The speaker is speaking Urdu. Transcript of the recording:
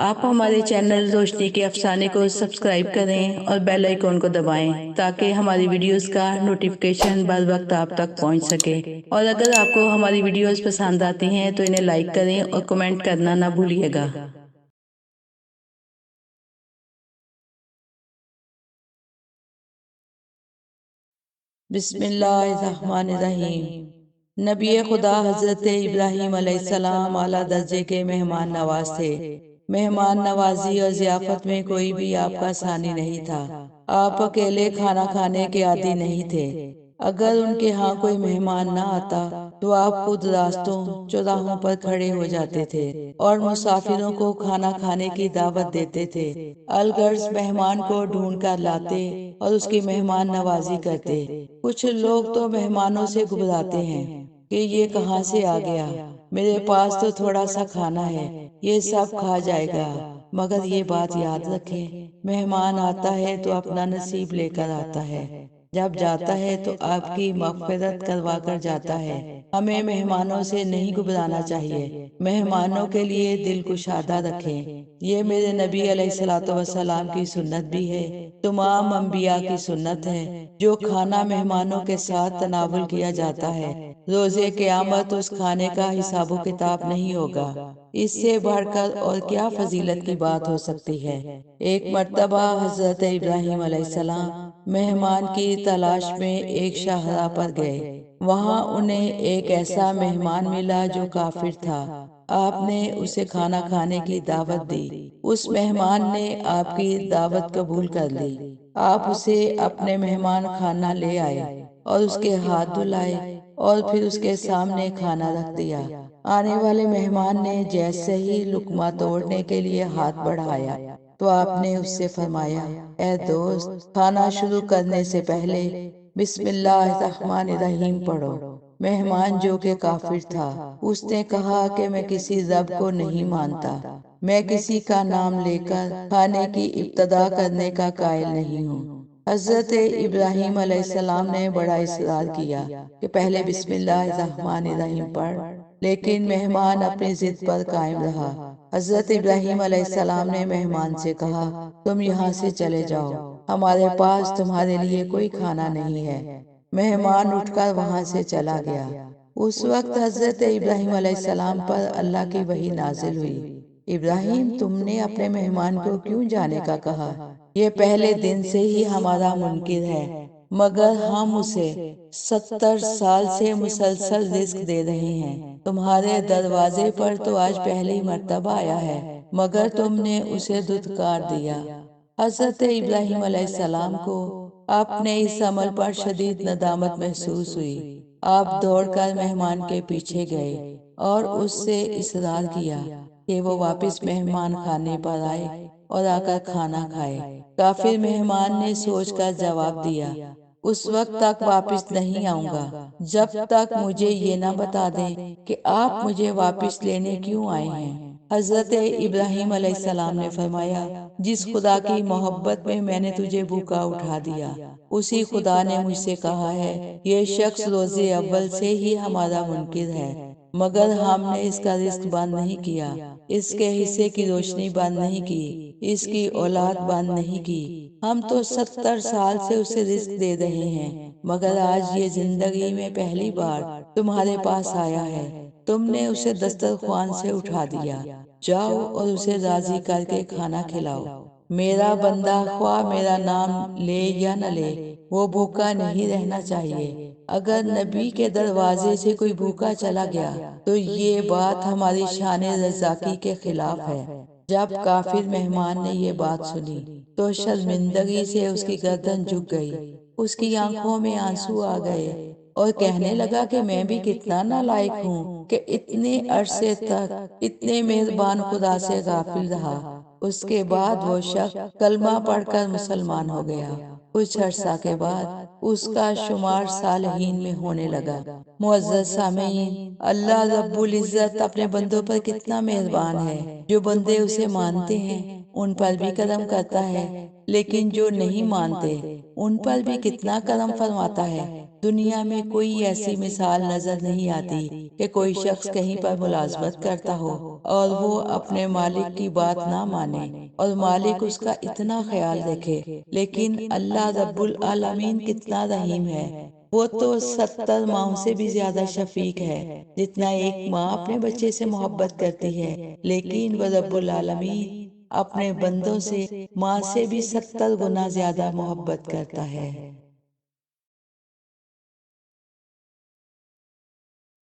آپ ہمارے چینل روشنی کے افسانے کو سبسکرائب کریں اور بیل آئیکن کو دبائیں تاکہ ہماری ویڈیوز کا نوٹیفیکیشن بر وقت آپ تک پہنچ سکے۔ اور اگر آپ کو ہماری ویڈیوز پسند آتی ہیں تو انہیں لائک کریں اور کمنٹ کرنا نہ بھولیے گا۔ بسم اللہ الرحمن الرحیم۔ نبی خدا حضرت ابراہیم علیہ السلام اعلیٰ درجے کے مہمان نواز تھے۔ مہمان نوازی اور ضیافت میں کوئی بھی آپ کا ثانی نہیں تھا۔ آپ اکیلے کھانا کھانے کے عادی نہیں تھے۔ اگر ان کے ہاں کوئی مہمان نہ آتا تو آپ خود راستوں چوراہوں پر کھڑے ہو جاتے تھے اور مسافروں کو کھانا کھانے کی دعوت دیتے تھے۔ الغرض مہمان کو ڈھونڈ کر لاتے اور اس کی مہمان نوازی کرتے۔ کچھ لوگ تو مہمانوں سے گھبراتے ہیں کہ یہ کہاں سے آ گیا، میرے پاس تو تھوڑا سا کھانا ہے، یہ سب کھا جائے گا۔ مگر یہ بات یاد رکھیں، مہمان آتا ہے تو اپنا نصیب لے کر آتا ہے، جب جاتا ہے تو آپ کی مغفرت کروا کر جاتا ہے۔ ہمیں مہمانوں سے نہیں گھبرانا چاہیے، مہمانوں کے لیے دل کشادہ رکھیں۔ یہ میرے نبی علیہ السلام کی سنت بھی ہے، تمام انبیاء کی سنت ہے۔ جو کھانا مہمانوں کے ساتھ تناول کیا جاتا ہے، روز قیامت اس کھانے کا حساب و کتاب نہیں ہوگا۔ اس سے بڑھ کر اور کیا فضیلت کی بات ہو سکتی ہے۔ ایک مرتبہ حضرت ابراہیم علیہ السلام مہمان کی تلاش میں ایک شاہراہ پر گئے۔ وہاں انہیں ایک ایسا مہمان ملا جو کافر تھا۔ آپ نے اسے کھانا کھانے کی دعوت دی۔ اس مہمان نے آپ کی دعوت قبول کر لی۔ آپ اسے اپنے مہمان خانہ لے آئے اور اس کے ہاتھ دھلائے اور پھر اس کے سامنے کھانا رکھ دیا۔ آنے والے مہمان نے جیسے ہی لقمہ توڑنے کے لیے ہاتھ بڑھایا تو آپ نے اس سے فرمایا، اے دوست، کھانا شروع کرنے سے پہلے بسم اللہ الرحمن الرحیم پڑھو۔ مہمان جو کہ کافر تھا، اس نے کہا کہ میں کسی رب کو نہیں مانتا، میں کسی کا نام لے کر کھانے کی ابتدا کرنے کا قائل نہیں ہوں۔ حضرت ابراہیم علیہ السلام نے بڑا اصرار کیا کہ پہلے بسم اللہ الرحمن الرحیم پڑھ، لیکن مہمان اپنی ضد پر قائم رہا۔ حضرت ابراہیم علیہ السلام نے مہمان سے کہا، تم یہاں سے چلے جاؤ، ہمارے پاس تمہارے لیے کوئی کھانا نہیں ہے۔ مہمان اٹھ کر وہاں سے چلا گیا۔ اس وقت حضرت ابراہیم علیہ السلام پر اللہ کی وحی نازل ہوئی، ابراہیم، تم نے اپنے مہمان کو کیوں جانے کا کہا؟ یہ پہلے دن سے ہی ہمارا منکر ہے، مگر ہم اسے 70 سال سے مسلسل رزق دے رہے ہیں۔ تمہارے دروازے پر تو آج پہلی مرتبہ آیا ہے، مگر تم نے اسے دھتکار دیا۔ حضرت ابراہیم علیہ السلام کو اپنے اس عمل پر شدید ندامت محسوس ہوئی۔ آپ دوڑ کر مہمان کے پیچھے گئے اور اس سے اصرار کیا کہ وہ واپس مہمان خانے پر آئے اور آ کر کھانا کھائے۔ کافر مہمان نے سوچ کر جواب دیا، اس وقت تک واپس نہیں آؤں گا جب تک مجھے یہ نہ بتا دیں کہ آپ مجھے واپس لینے کیوں آئے ہیں۔ حضرت ابراہیم علیہ السلام نے فرمایا، جس خدا کی محبت میں میں نے تجھے بھوکا اٹھا دیا، اسی خدا نے مجھ سے کہا ہے، یہ شخص روز اول سے ہی ہمارا منکر ہے، مگر ہم نے اس کا رزق بند نہیں کیا، اس کے حصے کی روشنی بند نہیں کی، اس کی اولاد بند نہیں کی۔ ہم تو 70 سال سے اسے رزق دے رہے ہیں، مگر آج یہ زندگی میں پہلی بار تمہارے پاس آیا ہے، تم نے اسے دسترخوان سے اٹھا دیا۔ جاؤ اور اسے راضی کر کے کھانا کھلاؤ۔ میرا بندہ خواہ میرا نام لے یا نہ لے، وہ بھوکا نہیں رہنا چاہیے۔ اگر نبی کے دروازے سے کوئی بھوکا چلا گیا تو یہ بات ہماری شان رضاکی کے خلاف ہے۔ جب کافر مہمان نے یہ بات سنی تو شرمندگی سے اس کی گردن جھک گئی، اس کی آنکھوں میں آنسو آ گئے اور کہنے لگا کہ میں بھی کتنا نالائق ہوں کہ اتنے عرصے تک اتنے مہربان خدا سے غافل رہا۔ اس کے بعد وہ شخص کلمہ پڑھ کر مسلمان ہو گیا۔ کچھ عرصہ کے بعد اس کا شمار صالحین میں ہونے لگا۔ معزز سامعین، اللہ رب العزت اپنے بندوں پر کتنا مہربان ہے۔ جو بندے اسے مانتے ہیں ان پر بھی کرم کرتا ہے، لیکن جو نہیں مانتے ان پر بھی کتنا کرم فرماتا ہے۔ دنیا میں کوئی ایسی مثال نظر نہیں آتی کہ کوئی شخص کہیں پر ملازمت کرتا ہو اور وہ اپنے مالک کی بات نہ مانے اور مالک اس کا اتنا خیال رکھے، لیکن اللہ رب العالمین کتنا رحیم ہے۔ وہ تو 70 ماؤں سے بھی زیادہ شفیق ہے، جتنا ایک ماں اپنے بچے سے محبت کرتی ہے، لیکن وہ رب العالمین اپنے بندوں سے ماں سے بھی 70 گنا زیادہ محبت کرتا ہے۔